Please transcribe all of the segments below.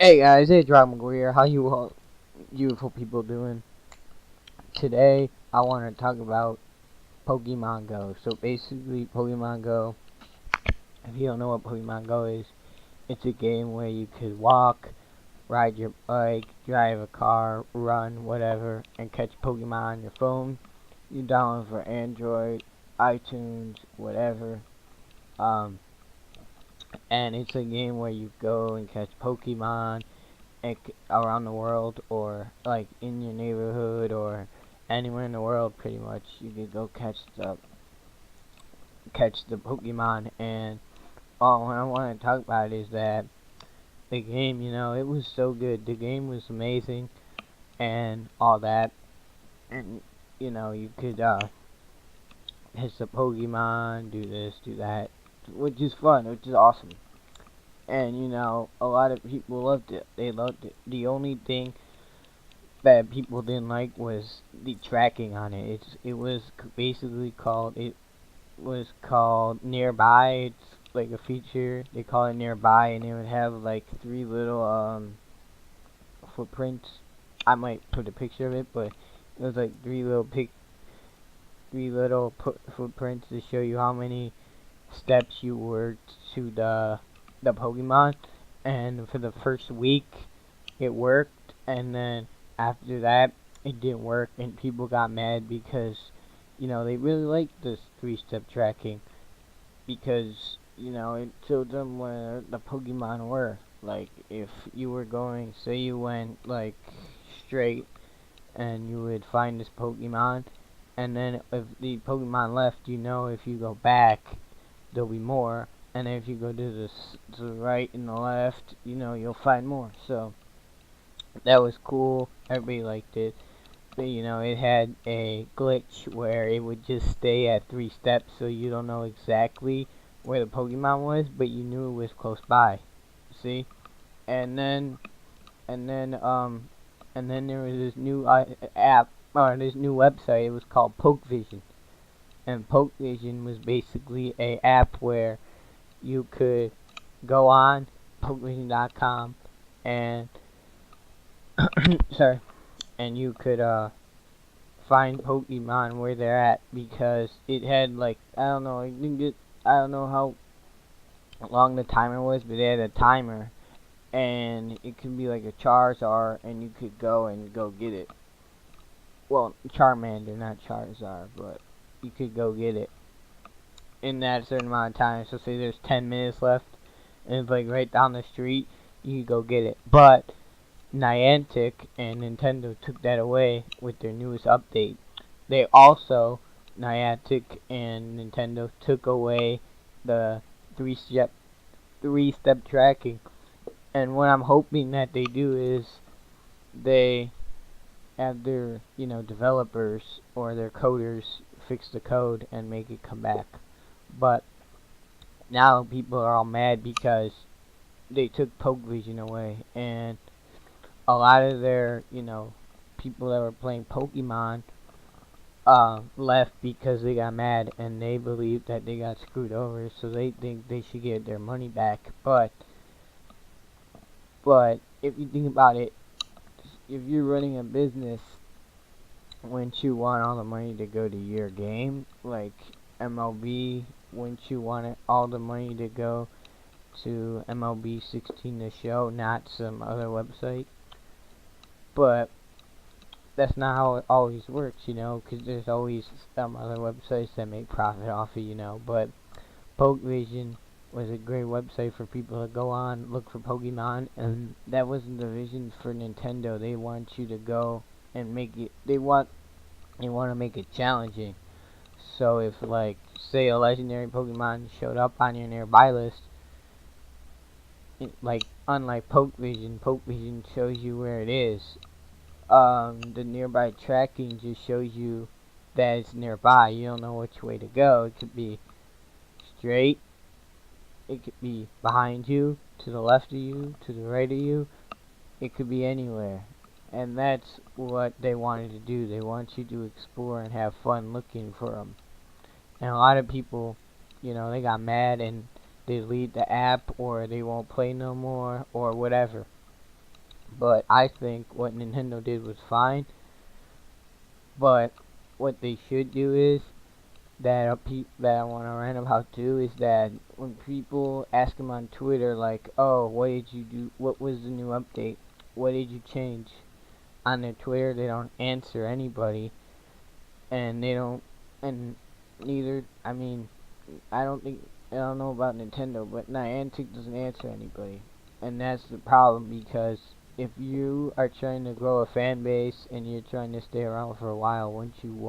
Hey guys, it's Rob McGuire. How you all beautiful people doing? Today I want to talk about Pokemon Go. So basically, Pokemon Go, if you don't know what Pokemon Go is, it's a game where you could walk, ride your bike, drive a car, run, whatever, and catch Pokemon on your phone. You download for Android, iTunes, whatever. Um, and it's a game where you go and catch Pokemon around the world, or like in your neighborhood, or anywhere in the world. Pretty much you could go catch the Pokemon. And what I want to talk about is that the game, it was so good. The game was amazing and all that. And you could catch the Pokemon, do this, do that, which is fun, which is awesome. And a lot of people loved it. They loved it. The only thing that people didn't like was the tracking on it. It was called nearby. It's like a feature. They call it nearby, and it would have like three little footprints. I might put a picture of it, but it was like footprints to show you how many steps you were to the Pokemon. And for the first week, it worked, and then after that, it didn't work, and people got mad because, they really liked this three-step tracking because, it showed them where the Pokemon were. Like, if you were going, say you went, like, straight, and you would find this Pokemon, and then if the Pokemon left, if you go back, there'll be more, and if you go to the right and the left, you'll find more. So that was cool. Everybody liked it. But, it had a glitch where it would just stay at 3 steps, so you don't know exactly where the Pokemon was, but you knew it was close by. See? And then, and then, um, and then there was this new app, or this new website. It was called PokeVision, and PokeVision was basically a app where you could go on PokeVision.com and sorry, and you could find Pokemon where they're at, because it had, like, I don't know how long the timer was, but it had a timer, and it could be like a Charizard, and you could go get it. Well, Charmander, not Charizard, but you could go get it in that certain amount of time. So say there's 10 minutes left, and it's like right down the street, you could go get it. But Niantic and Nintendo took that away with their newest update. They also, Niantic and Nintendo, took away the three-step tracking. And what I'm hoping that they do is they have their, developers or their coders fix the code and make it come back. But now people are all mad because they took PokeVision away, and a lot of their, people that were playing Pokemon left because they got mad, and they believe that they got screwed over, so they think they should get their money back. But if you think about it, if you're running a business, wouldn't you want all the money to go to your game? Like MLB, wouldn't you want all the money to go to MLB 16, the show, not some other website? But that's not how it always works, because there's always some other websites that make profit off of, but PokeVision was a great website for people to go on, look for Pokemon, and that wasn't the vision for Nintendo. They want you to go and make it, they want to make it challenging. So if, like, say a legendary Pokemon showed up on your nearby list, like, unlike PokeVision shows you where it is. The nearby tracking just shows you that it's nearby. You don't know which way to go. It could be straight, it could be behind you, to the left of you, to the right of you. It could be anywhere. And that's what they wanted to do. They want you to explore and have fun looking for them. And a lot of people, they got mad and they delete the app, or they won't play no more, or whatever. But I think what Nintendo did was fine. But what they should do is that I want to rant about too is that when people ask them on Twitter like, "Oh, what did you do? What was the new update? What did you change?" On their Twitter, they don't answer anybody, and they don't, and neither. I mean, I don't know about Nintendo, but Niantic doesn't answer anybody, and that's the problem because if you are trying to grow a fan base and you're trying to stay around for a while, once you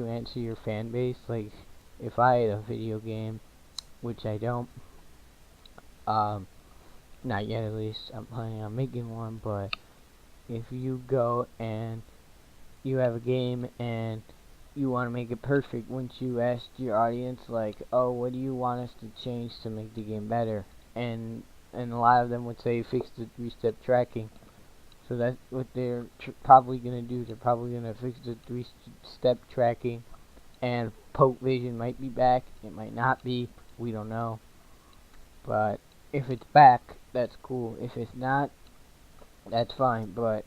answer your fan base, like if I had a video game, which I don't, um, not yet at least, I'm planning on making one, but if you go and you have a game and you want to make it perfect, once you ask your audience like, oh, what do you want us to change to make the game better, and a lot of them would say fix the 3-step tracking. So that's what they're probably gonna do. They're probably gonna fix the 3-step tracking, and Poke Vision might be back. It might not be. We don't know. But if it's back, that's cool. If it's not, that's fine. But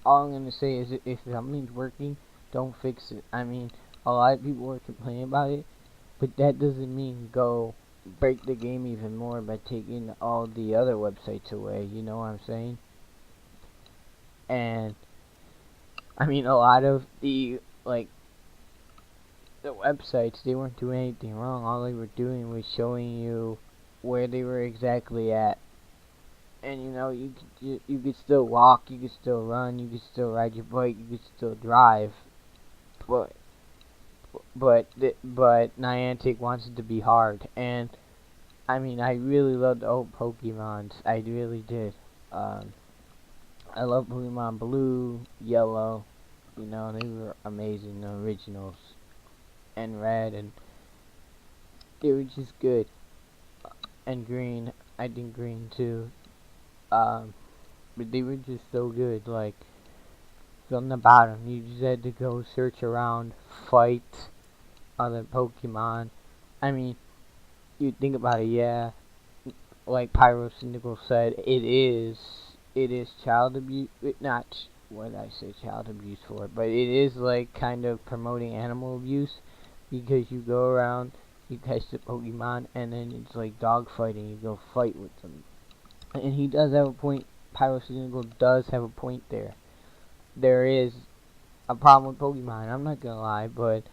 all I'm gonna say is if something's working, don't fix it. I mean, a lot of people are complaining about it, but that doesn't mean go break the game even more by taking all the other websites away. You know what I'm saying? And I mean, a lot of the websites, they weren't doing anything wrong. All they were doing was showing you where they were exactly at. And you know, you could still walk, you could still run, you could still ride your bike, you could still drive. But but Niantic wants it to be hard. And I mean, I really loved the old Pokemons. I really did. Um, I love Pokemon Blue, Yellow. You know, they were amazing, the originals, and Red, and they were just good. And Green, I think Green too. Um, but they were just so good. Like from the bottom, you just had to go search around, fight other Pokemon. I mean, you think about it, yeah. Like Pyro Cynical said, it is child abuse. Not what did I say child abuse for, but it is like kind of promoting animal abuse because you go around, you catch the Pokemon, and then it's like dog fighting. You go fight with them, and he does have a point. Pyrocynical does have a point there. There is a problem with Pokemon. I'm not gonna lie, but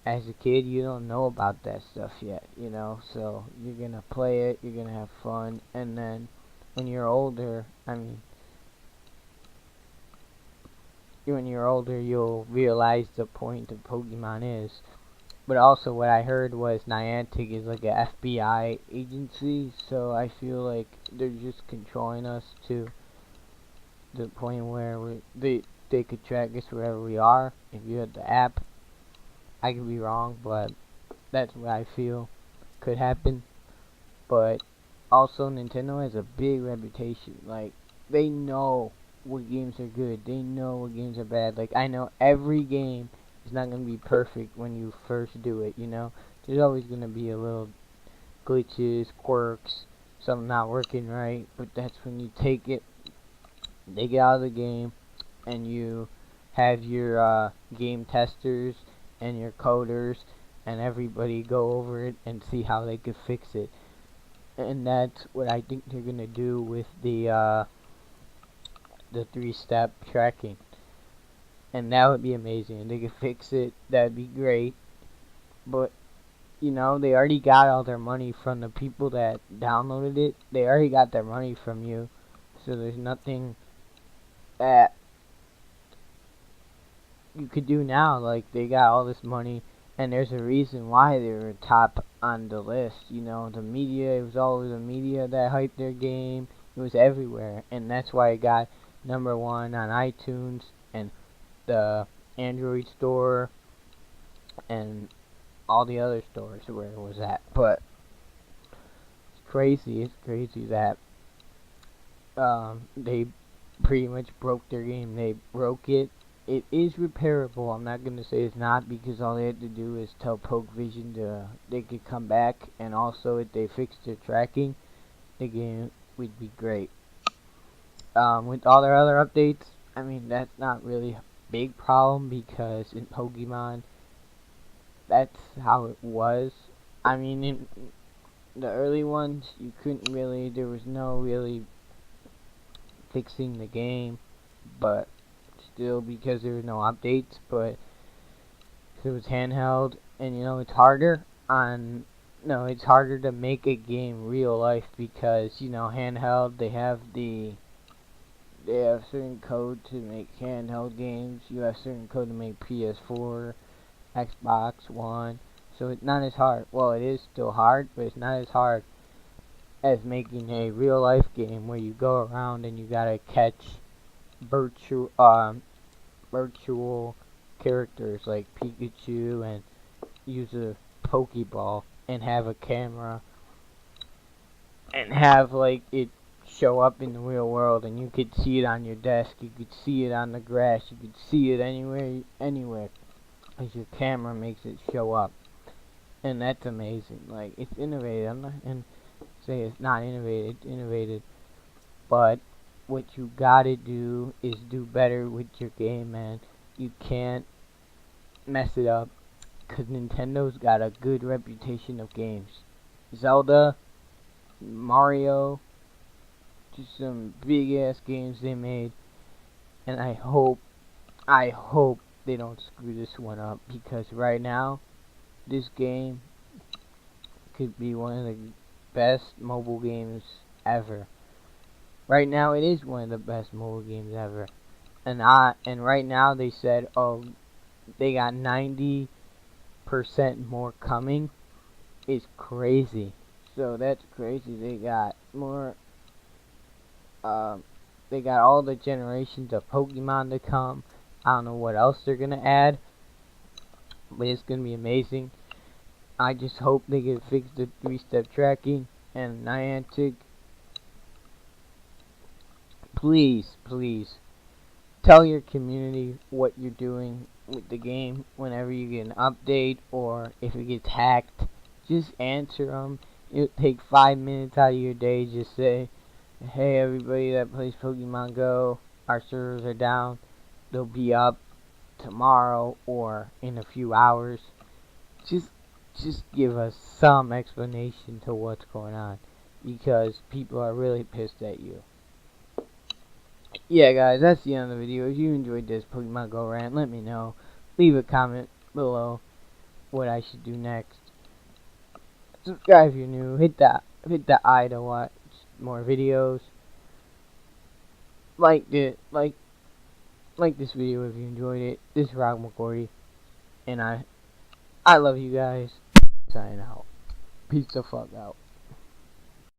as a kid, you don't know about that stuff yet, you know. So you're gonna play it, you're gonna have fun, and then when you're older, I mean, when you're older, you'll realize the point of Pokemon is. But also, what I heard was Niantic is like a FBI agency, so I feel like they're just controlling us to the point where they could track us wherever we are. If you had the app, I could be wrong, but that's what I feel could happen. But also, Nintendo has a big reputation. Like, they know what games are good. They know what games are bad. Like, I know every game is not going to be perfect when you first do it, you know? There's always going to be a little glitches, quirks, something not working right. But that's when you take it out of the game, and you have your game testers and your coders and everybody go over it and see how they could fix it. And that's what I think they're gonna do with the 3-step tracking. And that would be amazing. If they could fix it, that'd be great. But you know, they already got all their money from the people that downloaded it. They already got their money from you. So there's nothing that you could do now. Like, they got all this money, and there's a reason why they were top on the list. You know, the media, it was all the media that hyped their game. It was everywhere, and that's why it got #1 on iTunes and the Android store and all the other stores where it was at. But it's crazy that they pretty much broke their game. They broke it. It is repairable. I'm not gonna say it's not, because all they had to do is tell Poke Vision they could come back, and also if they fixed their tracking, the game would be great. With all their other updates, I mean, that's not really a big problem because in Pokemon, that's how it was. I mean, in the early ones, you couldn't really, there was no really fixing the game, but still, because there were no updates, but it was handheld, and you know, it's harder on, no, it's harder to make a game real life because, you know, handheld, they have certain code to make handheld games, you have certain code to make PS4, Xbox One, so it's not as hard. Well, it is still hard, but it's not as hard as making a real life game where you go around and you gotta catch virtual characters like Pikachu and use a Pokeball and have a camera and have like it show up in the real world and you could see it on your desk, you could see it on the grass, you could see it anywhere because your camera makes it show up. And that's amazing. Like, it's innovative. I'm not gonna say it's not innovative, it's innovative. But what you gotta do is do better with your game, man. You can't mess it up because Nintendo's got a good reputation of games. Zelda, Mario, just some big ass games they made, and I hope they don't screw this one up because right now this game could be one of the best mobile games ever. Right now it is one of the best mobile games ever. And right now they said, oh, they got 90% more coming. Is crazy. So that's crazy. They got more they got all the generations of Pokemon to come. I don't know what else they're gonna add, but it's gonna be amazing. I just hope they can fix the 3-step tracking and Niantic. Please, please, tell your community what you're doing with the game whenever you get an update or if it gets hacked. Just answer them. It'll take 5 minutes out of your day. Just say, hey, everybody that plays Pokemon Go, our servers are down. They'll be up tomorrow or in a few hours. Just give us some explanation to what's going on because people are really pissed at you. Yeah, guys, that's the end of the video. If you enjoyed this Pokemon Go rant, let me know. Leave a comment below what I should do next. Subscribe if you're new. Hit that I to watch more videos. Like this video if you enjoyed it. This is Rock McCordy, and I love you guys. Signing out. Peace the fuck out.